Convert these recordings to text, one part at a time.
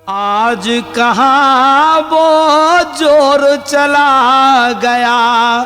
आज कहाँ वो जोर चला गया,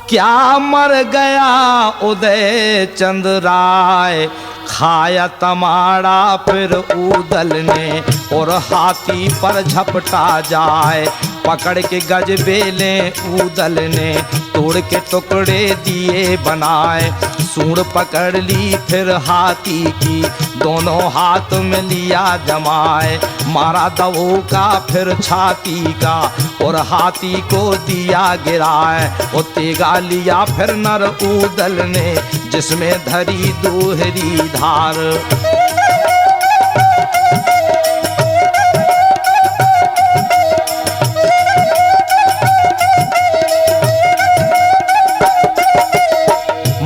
क्या मर गया उदय चंद राय। खाया तमाड़ा फिर ऊदल ने और हाथी पर झपटा जाए। पकड़ के गज बेले ऊदल ने तोड़ के टुकड़े दिए बनाए। सूंड पकड़ ली फिर हाथी की दोनों हाथ में लिया जमाए। मारा दवो का फिर छाती का और हाथी को दिया गिराए। और तेगा लिया फिर नर ऊदल ने जिसमें धरी दोहरी धार।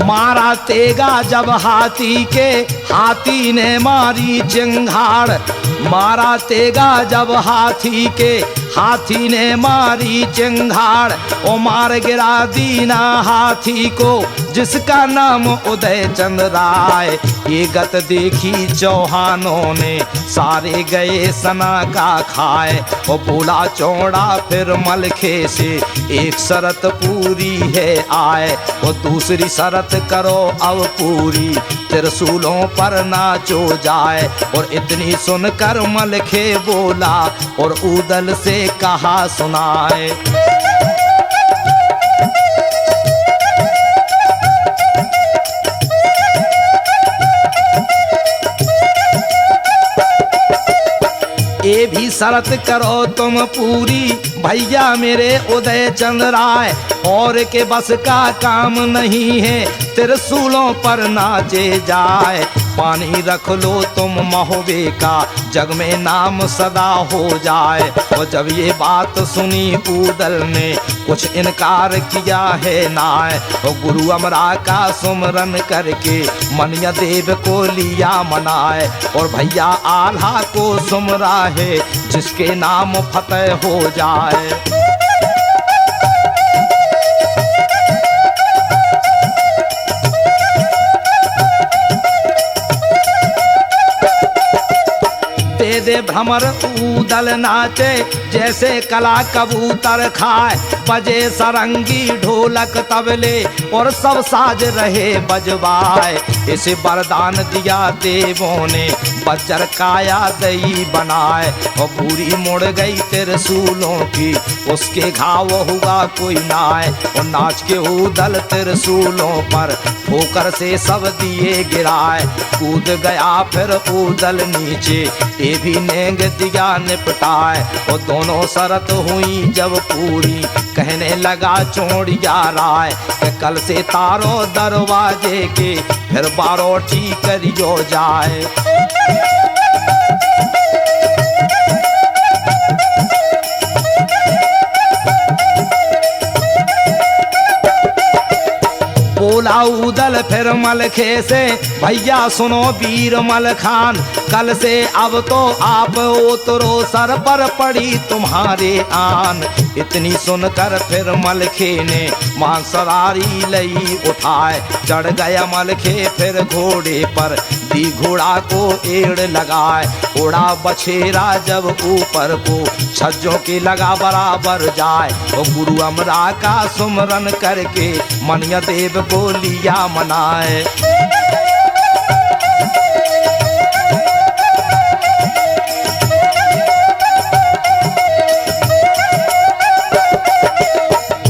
मारा तेगा जब हाथी के, हाथी ने मारी चिंगाड़। मारा तेगा जब हाथी के, हाथी ने मारी चिंगाड़। ओ मार गिरा दीना हाथी को जिसका नाम उदय चंद राय। ये गत देखी चौहानों ने सारे गए सना का खाए। ओ बोला चौड़ा फिर मलखे से एक शरत पूरी है आए। और दूसरी शरत करो अब पूरी त्रिशूलों पर नाचो जाए। और इतनी सुनकर मलखे बोला और ऊदल से कहा सुनाए। ये भी शरत करो तुम पूरी भैया मेरे उदय चंद राय। और के बस का काम नहीं है त्रिशूलों पर नाचे जाए। पानी रख लो तुम महोबे का जग में नाम सदा हो जाए। और जब ये बात सुनी ऊदल ने कुछ इनकार किया है नाय। और गुरु अमरा का सुमरन करके मनिया देव को लिया मनाए। और भैया आल्हा को सुमरा है जिसके नाम फतेह हो जाए। दे भ्रमर ऊदल नाचे जैसे कला कबूतर खाए। बजे सरंगी ढोलक तबले और सब साज रहे बजवाए। इसे वरदान दिया देवों ने बज्र काया दई बनाए। और पूरी मुड़ गई त्रिशूलों की उसके घाव हुआ कोई नाय। और नाच के ऊदल त्रिशूलों पर ठोकर से सब दिए गिराए। कूद गया फिर ऊदल नीचे ये भी नेंग दिया निपटाए। और दोनों शरत हुई जब पूरी कहने लगा चौड़िया राय। कल से तारो दरवाजे के फिर बारोटी करियो जाए। बोला ऊदल फिर मलखे से भैया सुनो वीर मलखान। कल से अब तो आप उतरो सर पर पड़ी तुम्हारे आन। इतनी सुनकर फिर मलखे ने मांसरारी लई उठाए। चढ़ गया मलखे फिर घोड़े पर दी घोड़ा को एड़ लगाए। उड़ा बछेरा जब ऊपर को छज्जों के लगा बराबर जाए। और गुरु अमरा का सुमरन करके मनिया देव को लिया मनाए।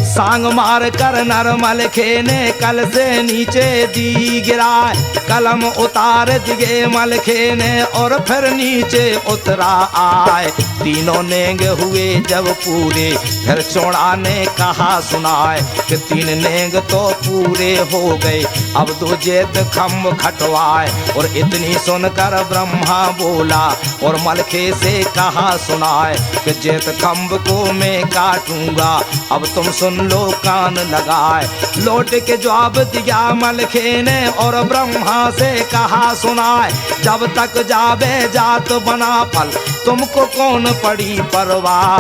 सांग मार कर नर मलखे ने कल से नीचे दी गिराए। कलम उतार दिए मलखे ने और फिर नीचे उतरा आए। तीनों नेंग हुए जब पूरे फिर चौड़ा ने कहा सुनाए। कि तीन नेंग तो पूरे हो गए अब दो जेत खम्भ खटवाए। और इतनी सुनकर ब्रह्मा बोला और मलखे से कहा सुनाए। कि जेत खम्भ को मैं काटूंगा अब तुम सुन लो कान लगाए। लौट के जवाब दिया मलखे ने और ब्रह्मा से कहा सुनाए। जब तक जाबे जात बना फल तुमको कौन पड़ी परवाह।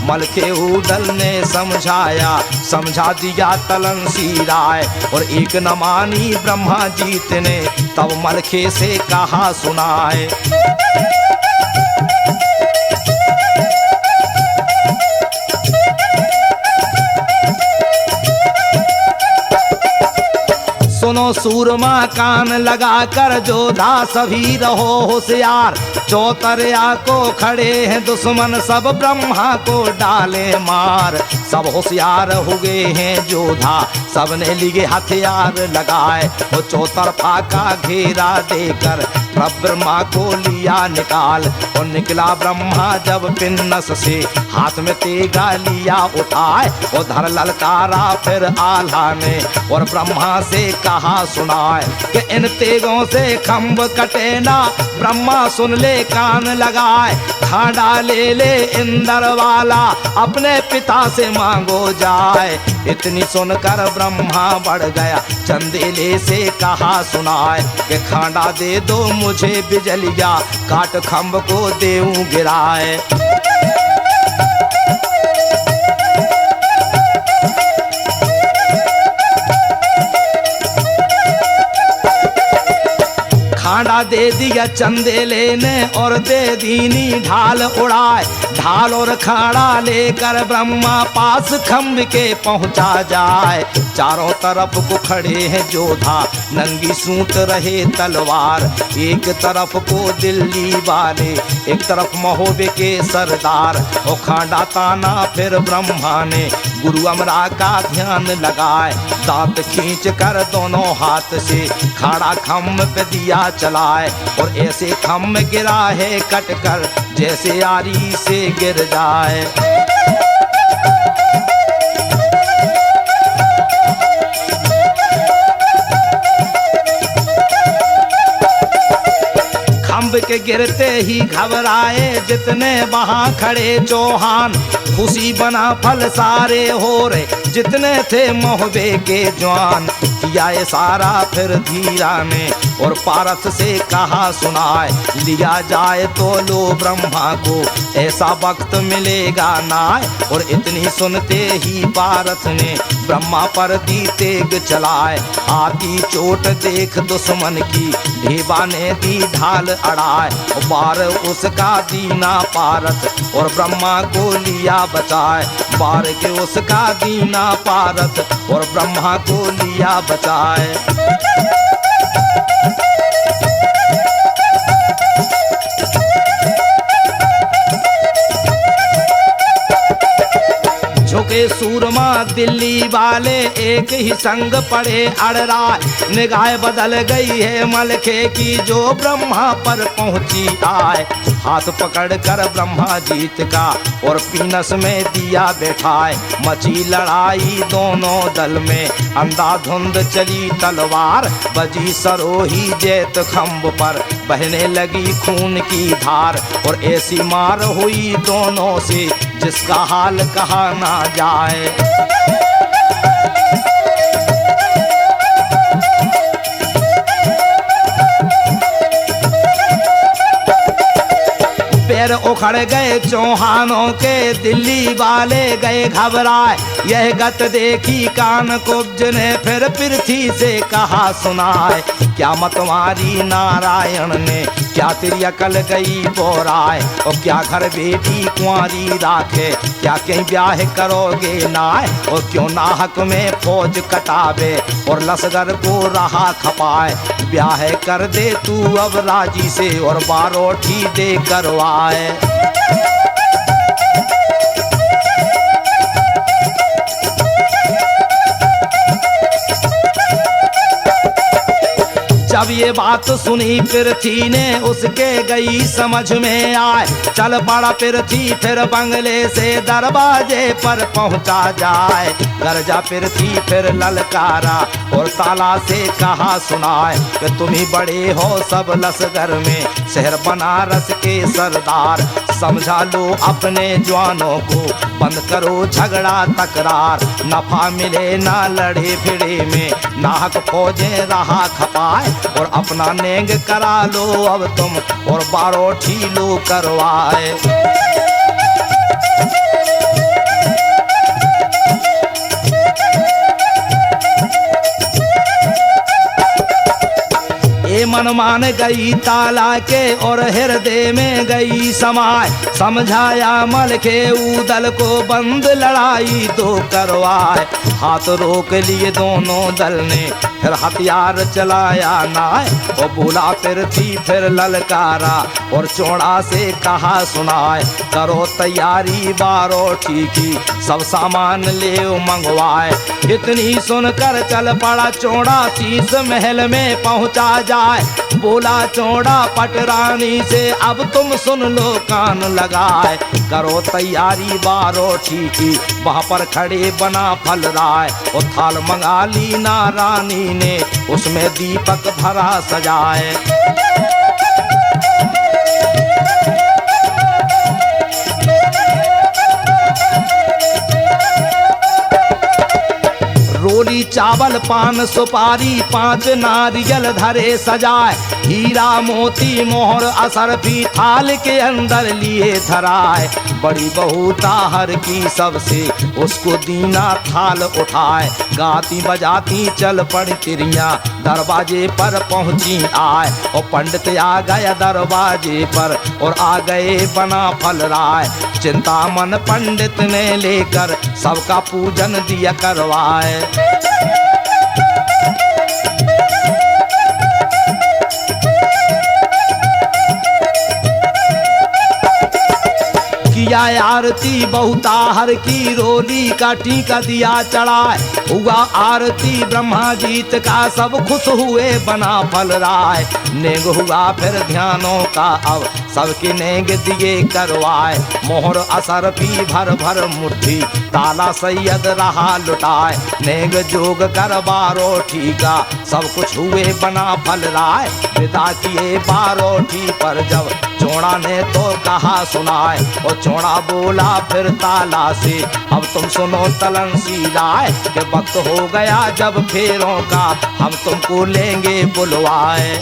मलखे ऊदल ने समझाया समझा दिया तलन सी राय। और एक न मानी ब्रह्मा जीत ने तब मलखे से कहा सुनाए। सुनो सूरमा कान लगा कर जोधा सभी रहो होशियार। चौतरिया को खड़े हैं दुश्मन सब ब्रह्मा को डाले मार। सब होशियार हो गए हैं जोधा सबने लिए हथियार लगाए। वो चौतरफा का घेरा देकर ब्रह्मा को लिया निकाल। और निकला ब्रह्मा जब पिन्नस से हाथ में तेगा लिया उठाए। वो धर ललकारा फिर आल्हा ने और ब्रह्मा से कहा सुनाए कि इन तेगों से खम्भ कटे ना। ब्रह्मा सुन ले कान लगाए। खांडा ले ले इंद्र वाला अपने पिता से मांगो जाए। इतनी सुनकर ब्रह्मा बढ़ गया चंदेले से कहा सुनाए कि खांडा दे दो मुझे बिजलिया काट खम्भ को देऊं गिराए। खांडा दे दिया चंदेले ने और दे दीनी ढाल उड़ाए। ढाल और खाड़ा लेकर ब्रह्मा पास खम्भ के पहुंचा जाए। चारों तरफ को खड़े हैं जोधा नंगी सूंट रहे तलवार। एक तरफ को दिल्ली वाले एक तरफ महोबे के सरदार। और खांडा ताना फिर ब्रह्मा ने गुरु अमरा का ध्यान लगाए। दांत खींच कर दोनों हाथ से खाड़ा खम्भ पे दिया चलाए। और ऐसे खम्भ गिरा है कट कर जैसे आरी से गिर जाए। खम्भ के गिरते ही घबराए जितने वहां खड़े चौहान। खुशी बना फल सारे हो रहे जितने थे मोहबे के जवान। किया ये सारा फिर धीरा ने और पारस से कहा सुनाए। लिया जाए तो लो ब्रह्मा को ऐसा वक्त मिलेगा नाय। और इतनी सुनते ही पारस ने ब्रह्मा पर दी तेग चलाए। आती चोट देख दुश्मन की ढेबा ने दी ढाल अड़ाए। बार उसका दीना पारस और ब्रह्मा को लिया बचाए। बार के उसका दीना पारस और ब्रह्मा को लिया बचाए। झुके सूरमा दिल्ली वाले एक ही संग पड़े अड़रा। निगाह बदल गई है मलखे की जो ब्रह्मा पर पहुंची आए। हाथ पकड़ कर ब्रह्मा जीत का और पीनस में दिया बैठाए। मची लड़ाई दोनों दल में अंधाधुंध चली तलवार। बजी सरोही जैत खम्भ पर बहने लगी खून की धार। और ऐसी मार हुई दोनों से जिसका हाल कहा ना जाए। पैर उखड़ गए चौहानों के दिल्ली वाले गए घबराए। यह गत देखी कान कुब्ज ने फिर पृथ्वी से कहा सुनाए। क्या मतवारी नारायण ने क्या तेरी अकल गई बोराए। और क्या घर बेटी कुंवारी राखे क्या कहीं ब्याह करोगे नाय। और क्यों नाहक में फौज कटावे और लश्कर को रहा खपाए। ब्याह कर दे तू अब राजी से और बारोठी दे करवाए। जब ये बात सुनी पृथ्वी ने उसके गई समझ में आए। चल पड़ा पृथ्वी फिर बंगले से दरवाजे पर पहुंचा जाए। गरजा पृथ्वी फिर ललकारा और ताला से कहा सुनाए कि तुम ही बड़े हो सब लश्कर में शहर बनारस के सरदार। समझा लो अपने जवानों को बंद करो झगड़ा तकरार। नफा मिले ना लड़े भिड़े में नाहक फौजें रहा खपाए। और अपना नेंग करा लो अब तुम और बारोठी लो करवाए। मन मान गई ताला के और हृदय में गई समाय। समझाया मल के उदल को बंद लड़ाई दो करवाए। हाथ रोक लिए दोनों दल ने फिर हथियार चलाया नाय। और बोला पृथ्वी फिर ललकारा और चौड़ा से कहा सुनाए। करो तैयारी बारोठी की सब सामान ले मंगवाए। इतनी सुनकर चल पड़ा चौड़ा शीश महल में पहुंचा जाए। बोला चौड़ा पटरानी से अब तुम सुन लो कान लगाए। करो तैयारी बारोठी की वहाँ पर खड़े बना फल राय। और थाल मंगा ली ना रानी ने उसमें दीपक भरा सजाए। रोली चावल पान सुपारी 5 नारियल धरे सजाए। हीरा मोती मोहर असरफी थाल के अंदर लिए धराए। बड़ी बहू ताहर की सबसे उसको दीना थाल उठाए। गाती बजाती चल पड़ी तिरियां दरवाजे पर पहुंची आए। और पंडित आ गया दरवाजे पर और आ गए बना फल राय। चिंतामन पंडित ने लेकर सबका पूजन दिया करवाए। किया आरती बहुताहर की रोली का टीका दिया चढ़ाए। हुआ आरती ब्रह्मा जीत का सब खुश हुए बना फल राय। नेग हुआ फिर ध्यानों का अब सबके नेग दिए करवाए। मोहर असर पी भर भर मुट्ठी ताला सैयद रहा लुटाए। नेग जोग कर बारोठी का सब कुछ हुए बना फल राय। विदा किए बारोठी पर जब चौड़ा ने तो कहा सुनाए। और चौड़ा बोला फिर ताला से अब तुम सुनो तलन सी राय। कि वक्त हो गया जब फेरों का हम तुमको लेंगे बुलवाए।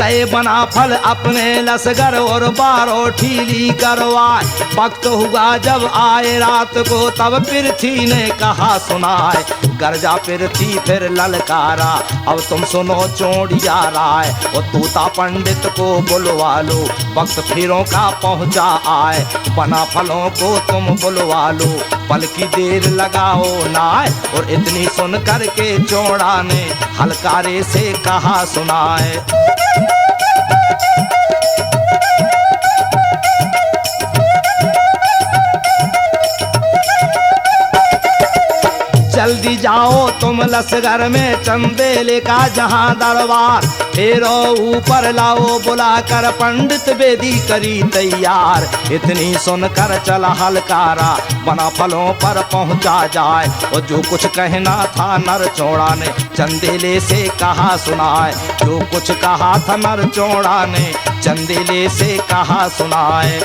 गए बना फल अपने लसगर और बारोठी ली करवाए। वक्त हुआ जब आए रात को तब पृथ्वी ने कहा सुनाए। गर्जा पृथ्वी फिर ललकारा अब तुम सुनो चौड़िया राय। और तूता पंडित को बुलवा लो वक्त फिरों का पहुंचा आए। बना फलों को तुम बुलवा लो पल की देर लगाओ नाय। और इतनी सुन करके चौड़ा ने हलकारे से कहा सुनाए। जल्दी जाओ तुम लसगर में चंदेले का जहां दरबार। फेरो ऊपर लाओ बुलाकर पंडित बेदी करी तैयार। इतनी सुनकर चला हलकारा बना फलों पर पहुंचा जाए। और जो कुछ कहना था नर चौड़ा ने चंदेले से कहा सुनाए। जो कुछ कहा था नर चौड़ा ने चंदेले से कहा सुनाए।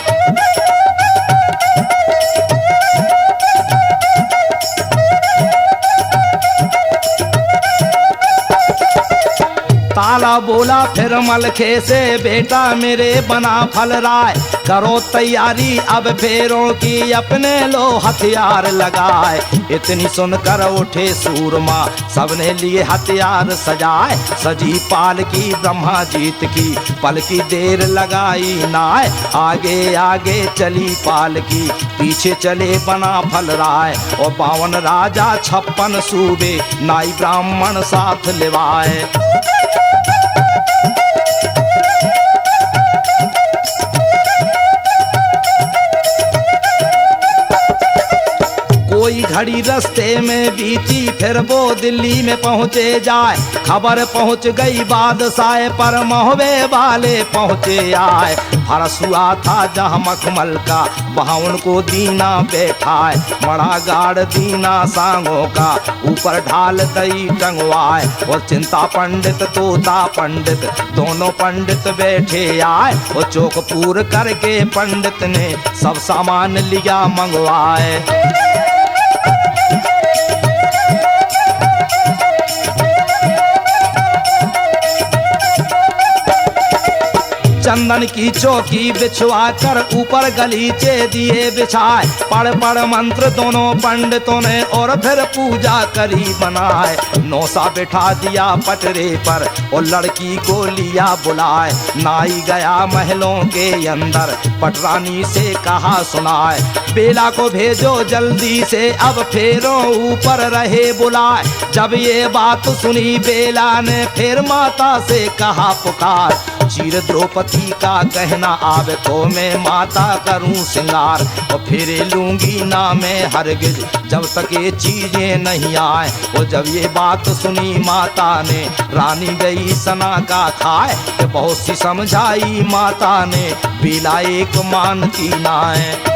ताला बोला फिर मलखे से बेटा मेरे बना फल राय। करो तैयारी अब फेरों की अपने लो हथियार लगाए। इतनी सुनकर उठे सूरमा सबने लिए हथियार सजाए। सजी पाल की ब्रह्मा जीत की पल की देर लगाई नाय। आगे आगे चली पाल की पीछे चले बना फल राय। और 52 राजा 56 सूबे नाई ब्राह्मण साथ लिवाए। कोई घड़ी रस्ते में बीती फिर वो दिल्ली में पहुँचे जाए। खबर पहुँच गई बादशाह पर मोहबे वाले पहुँचे आए। फरस हुआ था जहाँ मखमल का वहाँ उनको दीना बैठाए। बड़ा गाड़ दीना सांगों का ऊपर ढाल दई टंगवाए। और चिंता पंडित तोता पंडित दोनों पंडित बैठे आए। और चौक पूर करके पंडित ने सब सामान लिया मंगवाए। चंदन की चौकी बिछवा कर ऊपर गलीचे दिए बिछाए, पढ़ पढ़ मंत्र दोनों पंडितों ने और फिर पूजा करी बनाए। नौसा बिठा दिया पटरे पर और लड़की को लिया बुलाए, नाई गया महलों के अंदर पटरानी से कहा सुनाए, बेला को भेजो जल्दी से अब फेरों ऊपर रहे बुलाए। जब ये बात सुनी बेला ने फिर माता से कहा पुकार, चीर द्रौपदी का कहना आवे तो मैं माता करूं सिंगार, और फिर लूंगी ना मैं हरगिज जब तक ये चीजें नहीं आए। और जब ये बात सुनी माता ने रानी गई सना का खाए, तो बहुत सी समझाई माता ने बेला एक मानती ना है।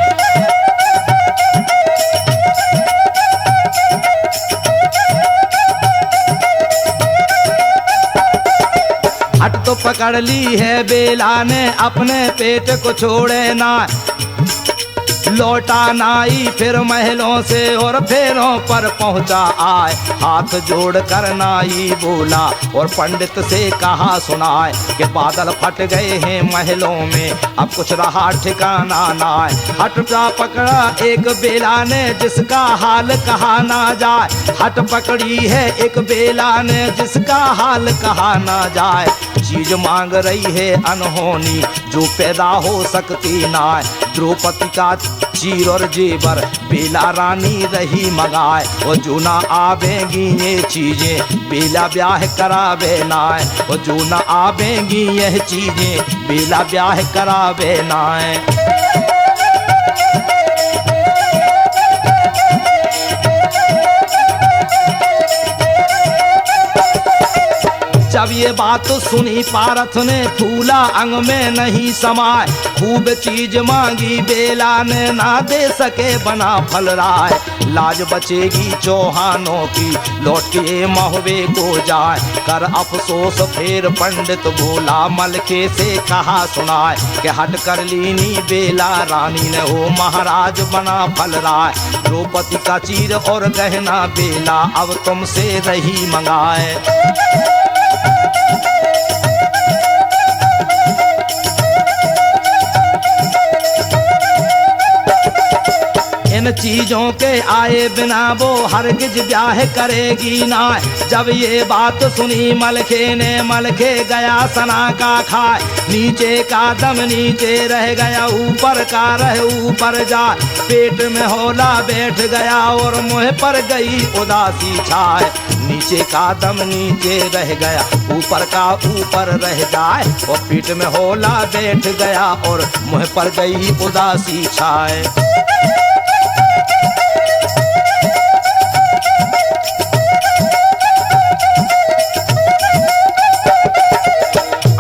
हट तो पकड़ ली है बेला ने अपने पेट को छोड़े ना, लौटा नाई फिर महलों से और फेरों पर पहुंचा आए। हाथ जोड़ कर नाई बोला और पंडित से कहा सुनाए, कि बादल फट गए हैं महलों में अब कुछ रहा ठिकाना ना। हट जा पकड़ा एक बेला ने जिसका हाल कहा ना जाए, हट पकड़ी है एक बेला ने जिसका हाल कहा ना जाए। चीज मांग रही है अनहोनी जो पैदा हो सकती ना, द्रौपदी का चीर और जेवर बेला रानी रही मंगाए। और जो ना आवेंगी ये चीजें बेला ब्याह करावे ना, और जो ना आवेंगी ये चीजें बेला ब्याह करावे ना। जब ये बात सुनी पारथ ने फूला अंग में नहीं समाए, खूब चीज मांगी बेला ने ना दे सके बना फल राय। लाज बचेगी चौहानों की लौट के महुए को जाए, कर अफसोस फिर पंडित बोला मलखे से कहा सुनाए, कि हट कर लीनी बेला रानी ने हो महाराज बना फल राय। द्रौपदी का चीर और गहना बेला अब तुमसे रही मंगाए। इन चीजों के आए बिना वो हरगिज ब्याह करेगी ना। जब ये बात सुनी मलखे ने मलखे गया सना का खाए, नीचे का दम नीचे रह गया ऊपर का रह ऊपर जा, पेट में होला बैठ गया और मुँह पर गई उदासी छाए। नीचे का दम नीचे रह गया ऊपर का ऊपर रह जाए, और पेट में होला बैठ गया और मुँह पर गई उदासी छाए।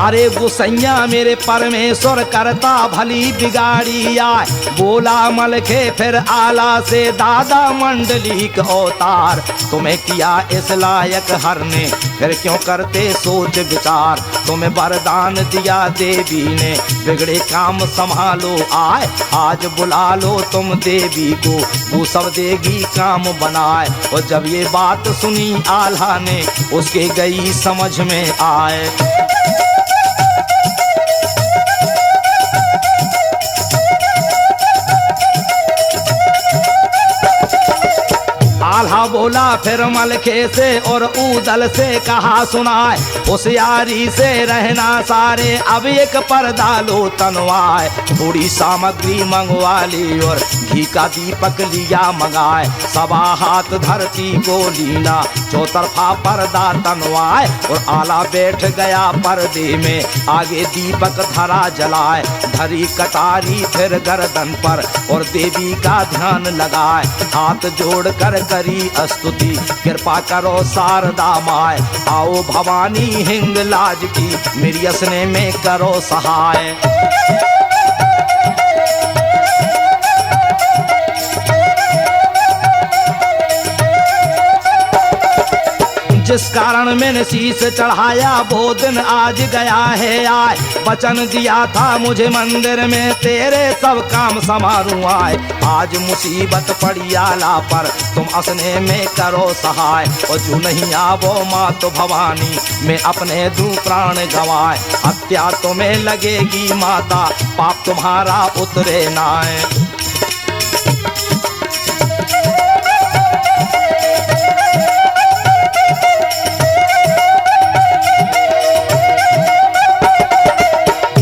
अरे गुसैया मेरे परमेश्वर करता भली बिगाड़ी आए, बोला मलखे फिर आला से दादा मंडली का अवतार। तुम्हें किया इस लायक हर ने फिर क्यों करते सोच विचार, तुम्हें वरदान दिया देवी ने बिगड़े काम संभालो आए। आज बुला लो तुम देवी को वो सब देगी काम बनाए। और जब ये बात सुनी आल्हा ने उसके गई समझ में आए। आल्हा बोला फिर मलखे से और ऊदल से कहा सुनाए, होशियारी से रहना सारे अब एक पर्दा लो तनवाए। थोड़ी सामग्री मंगवा ली और घी का दीपक लिया मंगाए, सबा हाथ धरती को लीना चौतरफा पर्दा तनवाए। और आला बैठ गया पर्दे में आगे दीपक धरा जलाए, धरी कटारी फिर गर्दन पर और देवी का ध्यान लगाए। हाथ जोड़ कर करी स्तुति कृपा करो शारदा माय, आओ भवानी हिंगलाज की मेरी असने में करो सहाय। जिस कारण मैंने शीश चढ़ाया वो दिन आज गया है आए। वचन दिया था मुझे मंदिर में तेरे सब काम संभालूं आए। आज मुसीबत पड़ी आला पर तुम असने में करो सहाय। और जो नहीं आवो माँ तो भवानी मैं अपने दूं प्राण गवाए। हत्या तुम्हें लगेगी माता पाप तुम्हारा उतरे नाए।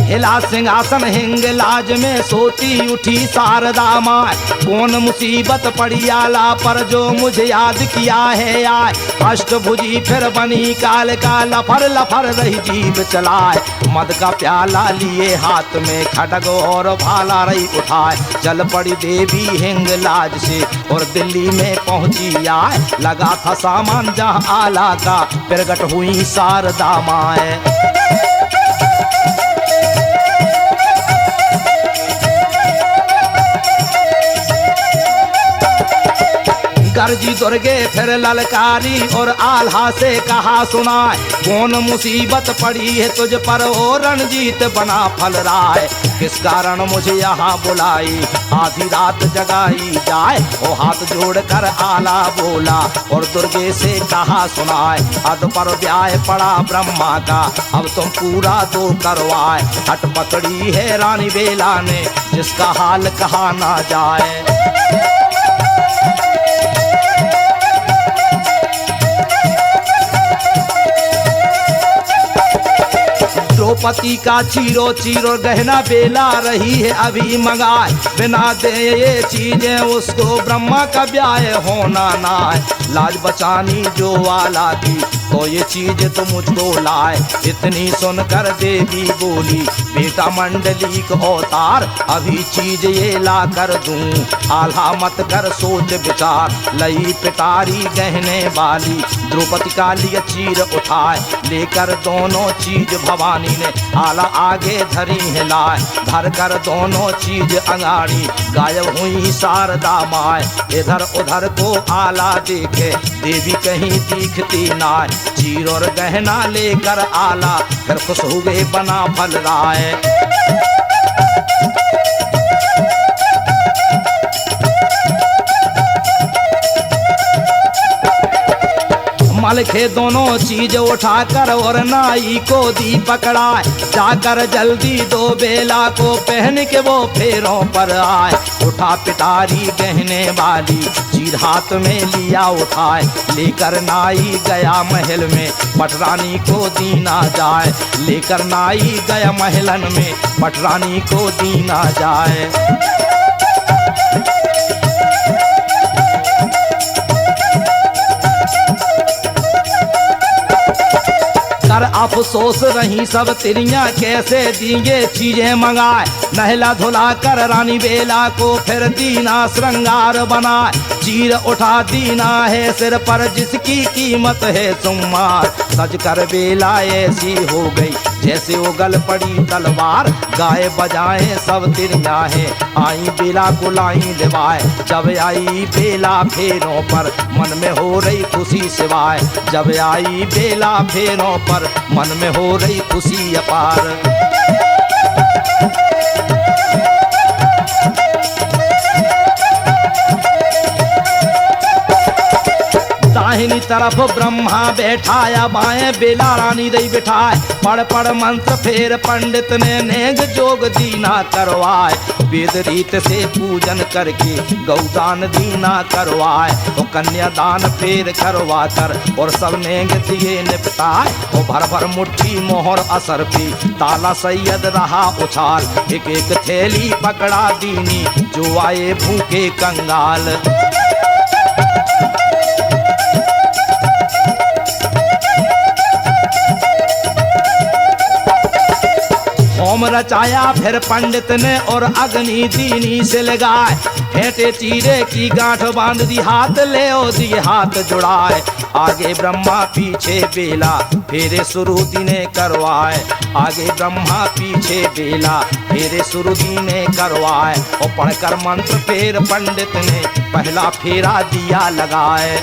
हिला सिंहासन हिंग लाज में सोती उठी शारदा माँ। कौन मुसीबत पड़ी आला पर जो मुझे याद किया है आए। अष्टभुजी फिर बनी काल का लफर लफर रही जीव चलाए। मद का प्याला लिए हाथ में खड़ग और भाला रही उठाए। चल पड़ी देवी हिंग लाज से और दिल्ली में पहुंची आए। लगा था सामान जहाँ आला का प्रगट हुई शारदा माए। गर्जी दुर्गे फिर ललकारी और आल्हा से कहा सुनाए। कौन मुसीबत पड़ी है तुझ पर ओ रणजीत बना फल राय। किस कारण मुझे यहाँ बुलाई आधी रात जगाई जाए। ओ हाथ जोड़ कर आला बोला और दुर्गे से कहा सुनाए। अध पर ब्याह पड़ा ब्रह्मा का अब तुम पूरा दो करवाए। हट पकड़ी है रानी बेला ने जिसका हाल कहा ना जाए। द्रौपदी का चीरो चीरो गहना बेला रही है अभी मंगाए। बिना दे ये चीजें उसको ब्रह्मा का ब्याह होना ना है। लाज बचानी जो वाला की तो ये चीज तो मुझको लाए। इतनी सुनकर देवी बोली बेटा मंडली को अवतार अभी चीज ये ला कर दूं। आल्हा मत कर सोच विचार लई पिटारी गहने वाली। द्रौपदी का लिए चीर उठाए लेकर दोनों चीज भवानी ने आला आगे धरी है लाए। धर कर दोनों चीज अंगाड़ी गायब हुई शारदा माए। इधर उधर को आला देखे देवी कहीं दिखती नाय। चीर और गहना लेकर आला फिर खुश हुए बना फल राय। मलखे दोनों चीज उठाकर और नाई को दी पकड़ाए। जाकर जल्दी दो बेला को पहन के वो फेरों पर आए। उठा पिटारी गहने वाली चीर हाथ में लिया उठाए। लेकर नाई गया महल में पटरानी को दीना जाए। लेकर नाई गया महलन में पटरानी को दीना जाए। कर अफसोस रही सब तिरियां कैसे दिए चीजें मंगाए। नहला धुला कर रानी बेला को फिर दीना श्रृंगार बनाए। चीर उठा दीना है सिर पर जिसकी कीमत है सुमार। सज कर बेला ऐसी हो गई जैसे उगल पड़ी तलवार। गाए बजाए सब तिरियां है आई बेला को लाई लिवाए। जब आई बेला फेरों पर मन में हो रही खुशी सिवाय। जब आई बेला फेरों पर मन में हो रही खुशी अपार। दाहिनी तरफ ब्रह्मा बैठाया बाएं बेला रानी दई बिठाए। पढ़ पढ़ मंत्र फेर पंडित ने नेग जोग दीना करवाए। वेद रीत से पूजन करके गौदान दीना करवाए। तो कन्यादान फेर करवा कर और सब नेग दिए निपटाए। तो भर भर मुट्ठी मोहर असर पे ताला सैयद रहा उछाल। एक एक थैली पकड़ा दीनी जो आए भूखे कंगाल। होम रचाया फिर पंडित ने और अग्नि दीनी से लगाए। हेटे चीरे की गांठ बांध दी हाथ ले ओ दी हाथ जुड़ाए। आगे ब्रह्मा पीछे बेला फेरे सुरुदी ने करवाए। आगे ब्रह्मा पीछे बेला फेरे सुरुदी ने करवाए। और पढ़कर मंत्र फेर पंडित ने पहला फेरा दिया लगाए।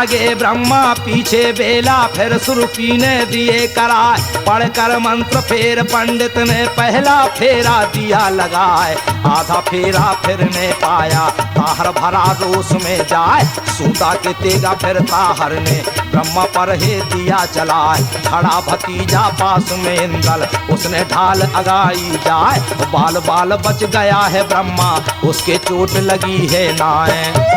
आगे ब्रह्मा पीछे बेला, फिर सुरपी ने दिए कराए। पढ़कर मंत्र फिर पंडित ने पहला फेरा दिया लगाए। आधा फेरा फिर ने पाया, ताहर भरा रोष में जाए। सूता के तेगा फिर ताहर ने ब्रह्मा पर हे दिया चलाए। खड़ा भतीजा पास में इंदल, उसने ढाल अगाई जाए। बाल बाल बच गया है ब्रह्मा, उसके चोट लगी है नाए।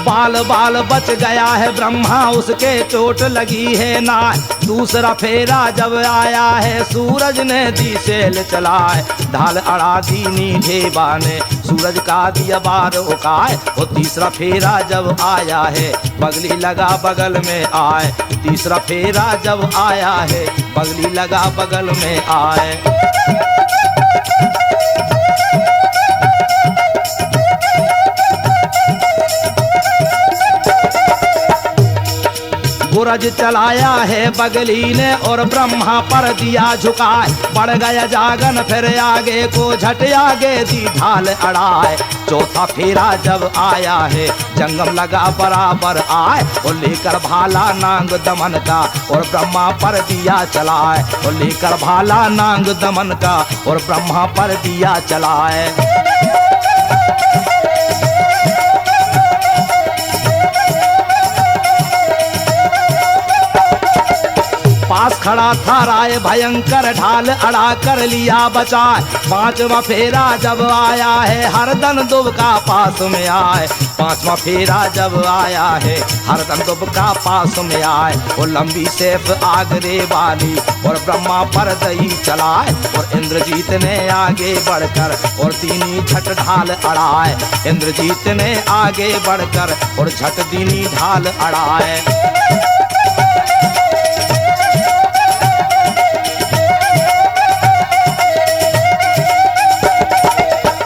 बाल बाल बच गया है ब्रह्मा, उसके चोट लगी है ना। दूसरा फेरा जब आया है, सूरज ने दी सेल चलाए। ढाल अड़ा दी नीझे बाने, सूरज का दिया बार उकाए। वो तीसरा फेरा जब आया है, बगली लगा बगल में आए। तीसरा फेरा जब आया है, बगली लगा बगल में आए। सूरज चलाया है बगली ने और ब्रह्मा पर दिया झुकाए। बढ़ गया जागन फिर आगे को झट आगे दी ढाल अड़ाए। चौथा फेरा जब आया है, जंगम लगा बराबर आए। और लेकर भाला नांग दमन का और ब्रह्मा पर दिया चलाए। और लेकर भाला नांग दमन का और ब्रह्मा पर दिया चलाए। पास खड़ा था राय भयंकर, ढाल अड़ा कर लिया बचाए। पांचवा फेरा जब आया है, हरदन दुब का पास में आए। पांचवा फेरा जब आया है, हरदन दुब का पास में आए। और लंबी सेफ आगरे वाली और ब्रह्मा पर दही चलाए। और इंद्रजीत ने आगे बढ़कर और दीनी झट ढाल अड़ाए। इंद्रजीत ने आगे बढ़कर और झट दीनी ढाल अड़ाए।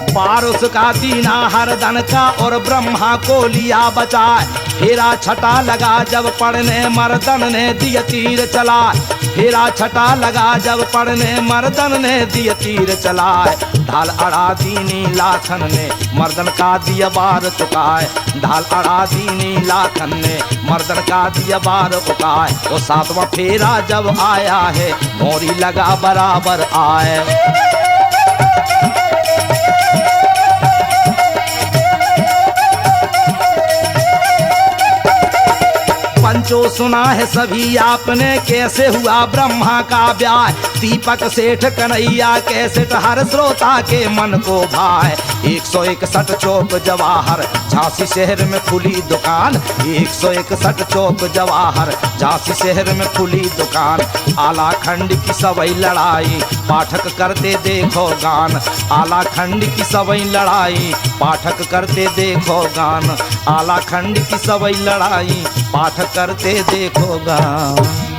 पारुस का दीना हरदन का और ब्रह्मा को लिया बचाए। फेरा छटा लगा जब पड़ने, मर्दन ने दिया तीर चलाए। फेरा छटा लगा जब पड़ने, मर्दन ने दिया तीर चलाए। ढाल अड़ा दीनी लाखन ने मर्दन का दिया बार चुकाए। ढाल अड़ा दीनी लाखन ने मर्दन का दिया बार उकाए। वो सातवां फेरा जब आया है, मोरी लगा बराबर आए। पंचो सुना है सभी आपने, कैसे हुआ ब्रह्मा का ब्याह। दीपक सेठ कन्हैया कैसेट हर श्रोता के मन को भाए। 161 चौक जवाहर, झांसी शहर में खुली दुकान। 161 चौक जवाहर, झांसी शहर में खुली दुकान। आला खंड की सवई लड़ाई, पाठक करते देखो गान। आला खंड की सवई लड़ाई, पाठक करते देखो गान। आला खंड की सवई लड़ाई, पाठक करते देखो गान।